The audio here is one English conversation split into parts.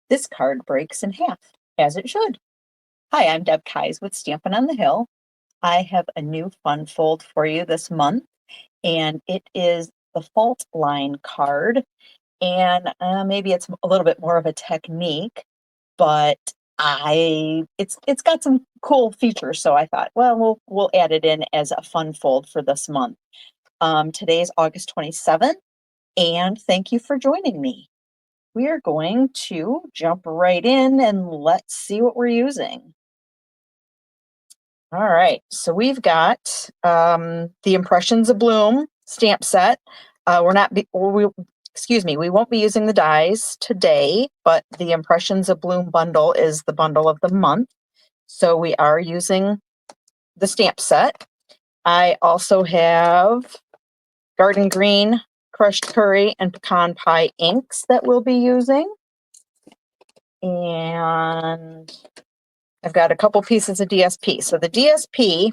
This card breaks in half, as it should. Hi, I'm Deb Keyes with Stampin' on the Hill. I have a new fun fold for you this month, and it is the fault line card. And maybe it's a little bit more of a technique, but it's got some cool features. So I thought, well, we'll add it in as a fun fold for this month. Today is August 27th, and thank you for joining me. We are going to jump right in and let's see what we're using. All right, so we've got the Impressions Abloom stamp set. We won't be using the dies today, but the Impressions Abloom bundle is the bundle of the month. So we are using the stamp set. I also have Garden Green, Crushed Curry, and Pecan Pie inks that we'll be using. And I've got a couple pieces of DSP. So the DSP,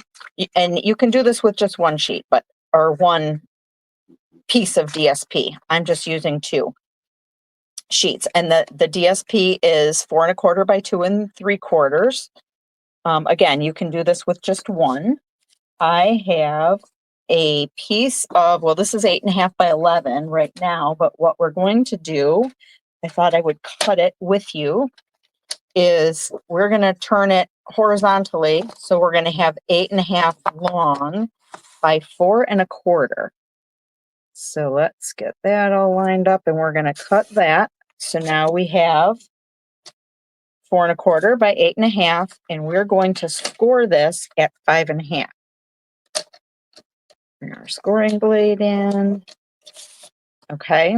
and you can do this with just one sheet, or one piece of DSP. I'm just using 2 sheets. And the DSP is 4 1/4 by 2 3/4. Again, you can do this with just one. I have a piece of, well, this is 8 1/2 by 11 right now, but what we're going to do, I thought I would cut it with you, is we're going to turn it horizontally. So we're going to have 8 1/2 long by 4 1/4. So let's get that all lined up, and we're going to cut that. So now we have 4 1/4 by 8 1/2, and we're going to score this at 5 1/2. Bring our scoring blade in. Okay.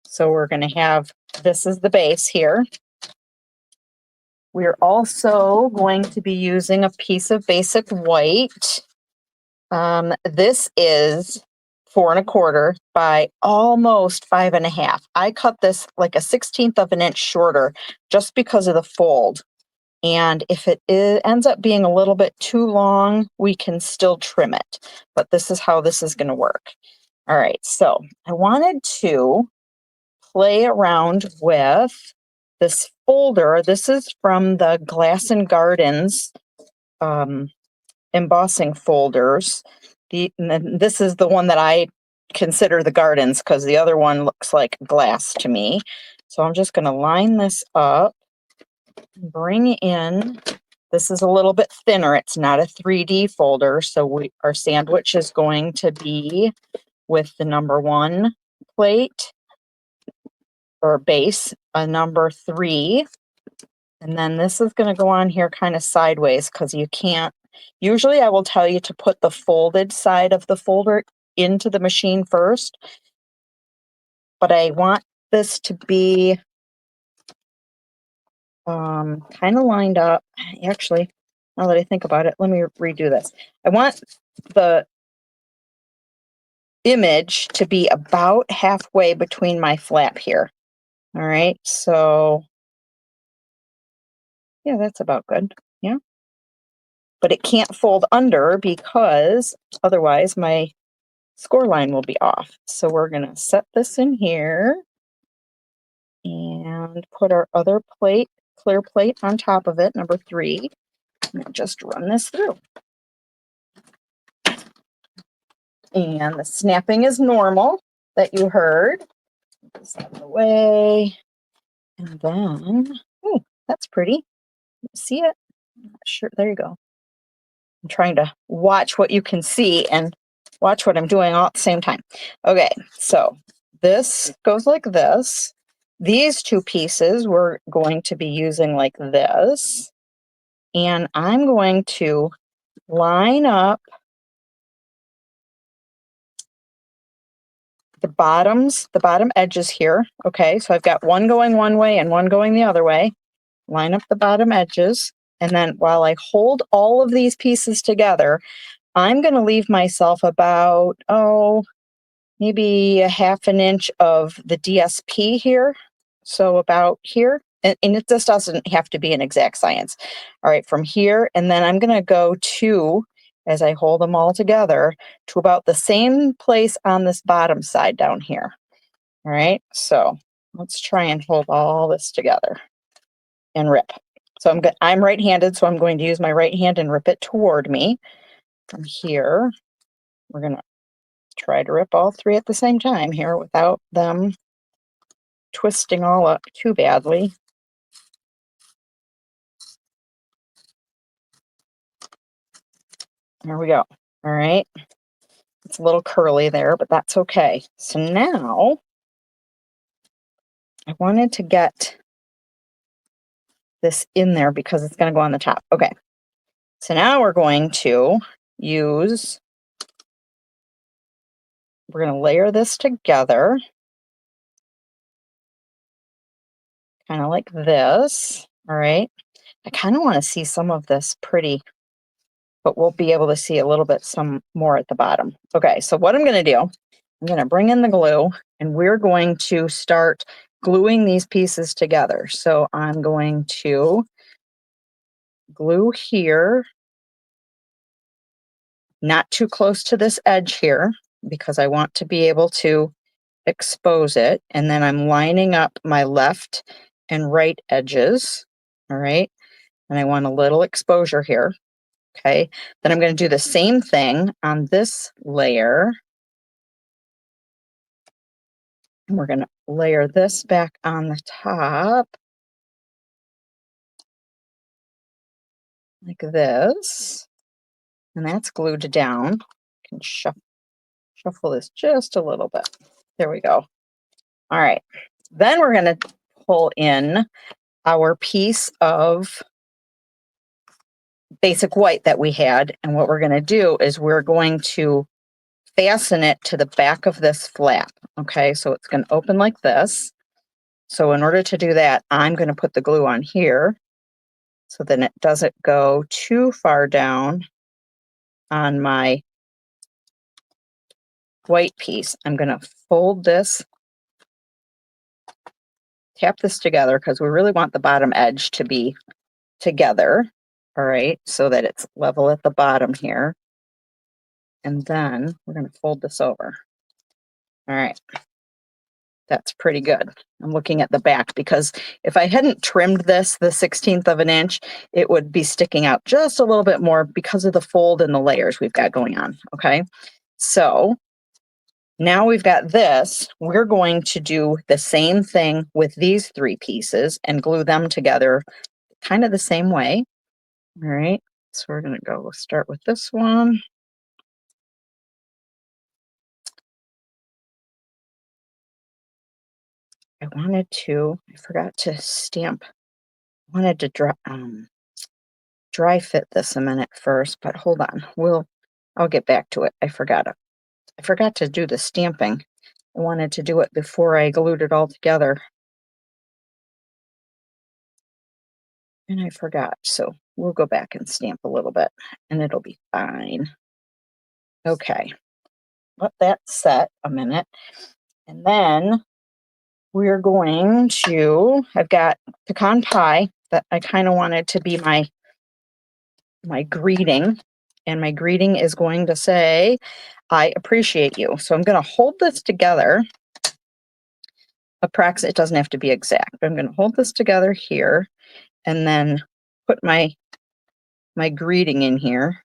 So we're going to have, this is the base here. We're also going to be using a piece of basic white. This is 4 1/4 by almost 5 1/2. I cut this like a 1/16 of an inch shorter just because of the fold. And if it ends up being a little bit too long, we can still trim it. But this is how this is going to work. All right, so I wanted to play around with this folder. This is from the Glass and Gardens embossing folders. This is the one that I consider the gardens because the other one looks like glass to me. So I'm just going to line this up, bring in, this is a little bit thinner. It's not a 3D folder. So our sandwich is going to be with the number 1 plate or base, a number 3. And then this is going to go on here kind of sideways because you can't. Usually I will tell you to put the folded side of the folder into the machine first, but I want this to be kind of lined up. Actually, now that I think about it, let me redo this. I want the image to be about halfway between my flap here. All right, so yeah, that's about good. Yeah. But it can't fold under because otherwise my score line will be off. So we're going to set this in here and put our other plate, clear plate, on top of it, number 3. And just run this through. And the snapping is normal that you heard. Put this out of the way. And then, oh, that's pretty. See it? I'm not sure. There you go. I'm trying to watch what you can see and watch what I'm doing all at the same time. Okay, so this goes like this. These 2 pieces we're going to be using like this. And I'm going to line up the bottom edges here. Okay, so I've got one going one way and one going the other way. Line up the bottom edges. And then while I hold all of these pieces together, I'm going to leave myself about, maybe a 1/2 inch of the DSP here. So about here. And it just doesn't have to be an exact science. All right, from here. And then I'm going to go to, as I hold them all together, to about the same place on this bottom side down here. All right, so Let's try and hold all this together and rip. So I'm right-handed, so I'm going to use my right hand and rip it toward me. From here, we're going to try to rip all three at the same time here without them twisting all up too badly. There we go. All right. It's a little curly there, but that's okay. So now I wanted to get this in there because it's going to go on the top. Okay. So now we're going to we're going to layer this together, kind of like this. All right. I kind of want to see some of this pretty, but we'll be able to see a little bit some more at the bottom. Okay. So what I'm going to do, I'm going to bring in the glue and we're going to start gluing these pieces together. So I'm going to glue here, not too close to this edge here, because I want to be able to expose it. And then I'm lining up my left and right edges. All right. And I want a little exposure here. Okay. Then I'm going to do the same thing on this layer. And we're going to layer this back on the top like this. And that's glued down. I can shuffle this just a little bit. There we go. All right. Then we're going to pull in our piece of basic white that we had. And what we're going to do is we're going to fasten it to the back of this flap. Okay, so it's going to open like this. So in order to do that, I'm going to put the glue on here so then it doesn't go too far down on my white piece. I'm going to fold this, tap this together because we really want the bottom edge to be together. All right, so that it's level at the bottom here. And then we're going to fold this over. All right. That's pretty good. I'm looking at the back because if I hadn't trimmed this the 1/16 of an inch, it would be sticking out just a little bit more because of the fold and the layers we've got going on. Okay. So now we've got this. We're going to do the same thing with these three pieces and glue them together kind of the same way. All right. So we're going to go start with this one. I forgot to stamp. I wanted to dry fit this a minute first, but hold on. I'll get back to it. I forgot it. I forgot to do the stamping. I wanted to do it before I glued it all together. And I forgot. So we'll go back and stamp a little bit and it'll be fine. Okay. Let that set a minute. And then we're going to, I've got pecan pie that I kind of wanted to be my greeting. And my greeting is going to say, I appreciate you. So I'm going to hold this together. It doesn't have to be exact, but I'm going to hold this together here and then put my greeting in here.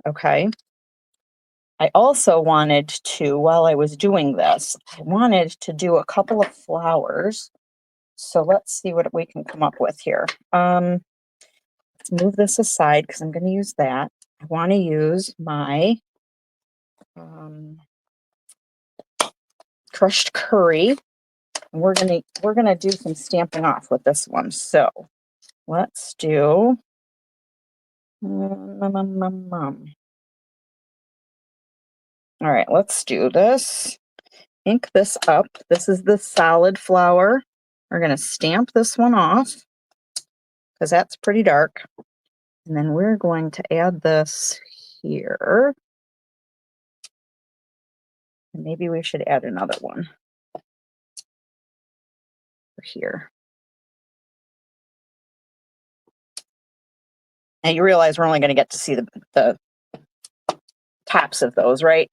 Okay. I also wanted to, while I was doing this, I wanted to do a couple of flowers. So let's see what we can come up with here. Let's move this aside because I'm going to use that. I want to use my crushed curry. And we're gonna do some stamping off with this one. So let's do all right, let's do this. Ink this up. This is the solid flower. We're gonna stamp this one off because that's pretty dark. And then we're going to add this here. And maybe we should add another one here. Now you realize we're only going to get to see the tops of those, right?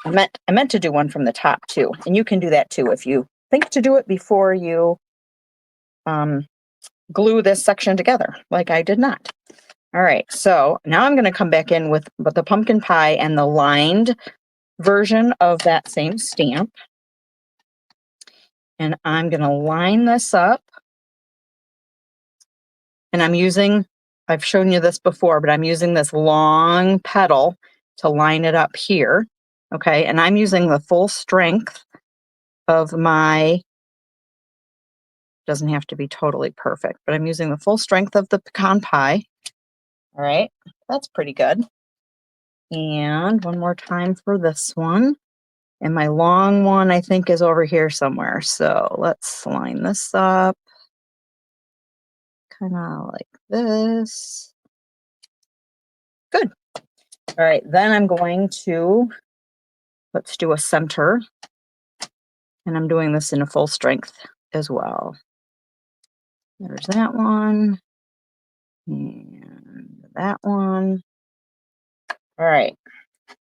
I meant to do one from the top too, and you can do that too if you think to do it before you glue this section together, like I did not. All right, so now I'm going to come back in with the pumpkin pie and the lined version of that same stamp. And I'm going to line this up. And I've shown you this before, but I'm using this long petal to line it up here. Okay, and I'm using the full strength of doesn't have to be totally perfect, but I'm using the full strength of the pecan pie. All right, that's pretty good. And one more time for this one. And my long one, I think, is over here somewhere. So let's line this up. Kind of like this. Good. All right, then I'm going to, let's do a center. And I'm doing this in a full strength as well. There's that one. And that one. All right.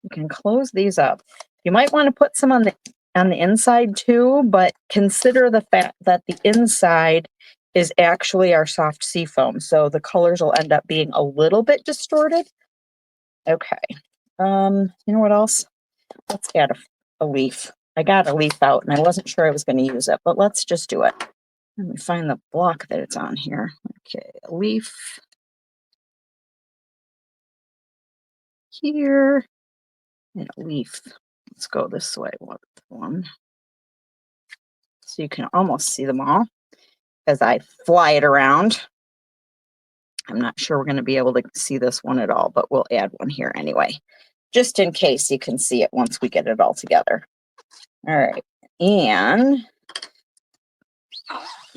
You can close these up. You might want to put some on the inside too, but consider the fact that the inside is actually our soft seafoam. So the colors will end up being a little bit distorted. Okay. You know what else? Let's add a leaf. I got a leaf out and I wasn't sure I was going to use it, but let's just do it. Let me find the block that it's on here. Okay, a leaf here and a leaf. Let's go this way. One. So you can almost see them all as I fly it around. I'm not sure we're going to be able to see this one at all, but we'll add one here anyway, just in case you can see it once we get it all together. All right, and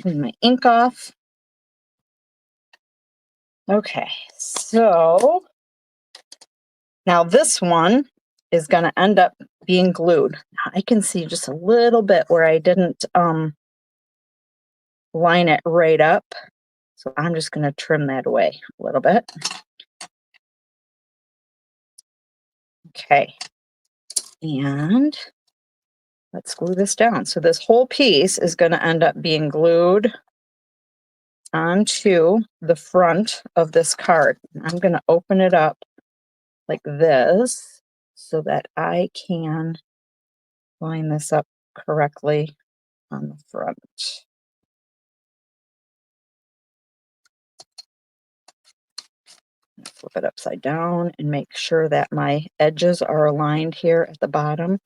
clean my ink off. Okay, so now this one is going to end up being glued. I can see just a little bit where I didn't line it right up. So I'm just going to trim that away a little bit. Okay. And let's glue this down. So this whole piece is going to end up being glued onto the front of this card. I'm going to open it up like this so that I can line this up correctly on the front. Flip it upside down and make sure that my edges are aligned here at the bottom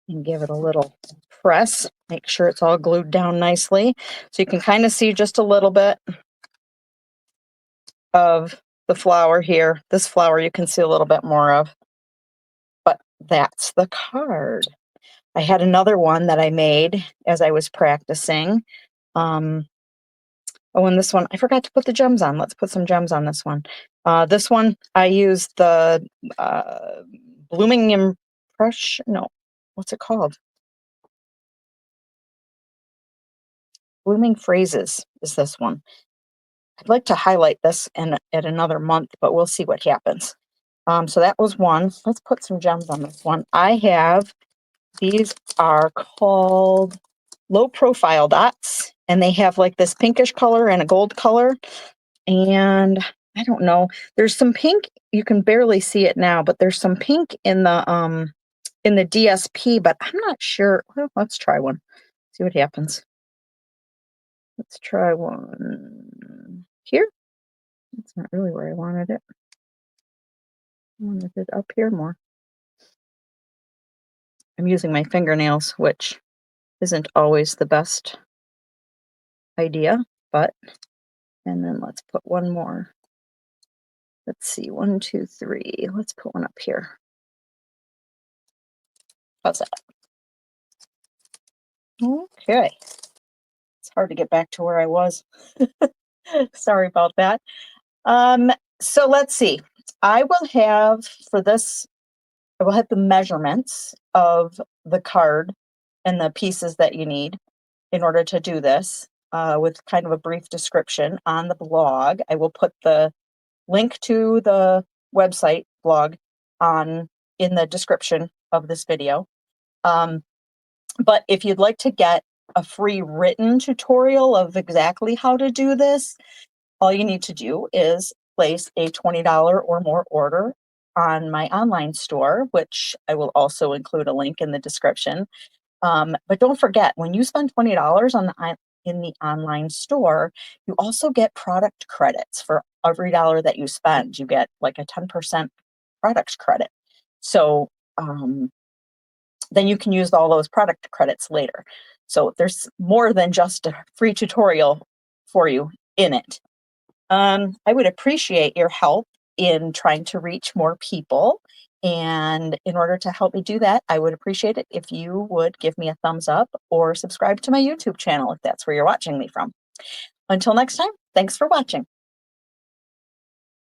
and give it a little press. Make sure it's all glued down nicely. So you can kind of see just a little bit of the flower here. This flower you can see a little bit more of, but that's the card. I had another one that I made as I was practicing. Oh, and this one, I forgot to put the gems on. Let's put some gems on this one. This one, I used the Blooming Impression, no, what's it called? Blooming Phrases is this one. I'd like to highlight this at another month, but we'll see what happens. So that was one. Let's put some gems on this one. These are called low profile dots, and they have like this pinkish color and a gold color. And I don't know, there's some pink, you can barely see it now, but there's some pink in the DSP, but I'm not sure. Well, let's try one, see what happens. Let's try one here. That's not really where I wanted it. I wanted it up here more. I'm using my fingernails, which isn't always the best idea, but, and then let's put one more. Let's see, 1, 2, 3. Let's put one up here. How's that? Okay. It's hard to get back to where I was. Sorry about that. So let's see. I will have the measurements of the card and the pieces that you need in order to do this, with kind of a brief description on the blog. I will put the link to the website blog in the description of this video. But if you'd like to get a free written tutorial of exactly how to do this, all you need to do is place a $20 or more order on my online store, which I will also include a link in the description. But don't forget, when you spend $20 in the online store, you also get product credits. For every dollar that you spend, you get like a 10% product credit. So then you can use all those product credits later. So there's more than just a free tutorial for you in it. I would appreciate your help in trying to reach more people. And in order to help me do that, I would appreciate it if you would give me a thumbs up or subscribe to my YouTube channel if that's where you're watching me from. Until next time, thanks for watching.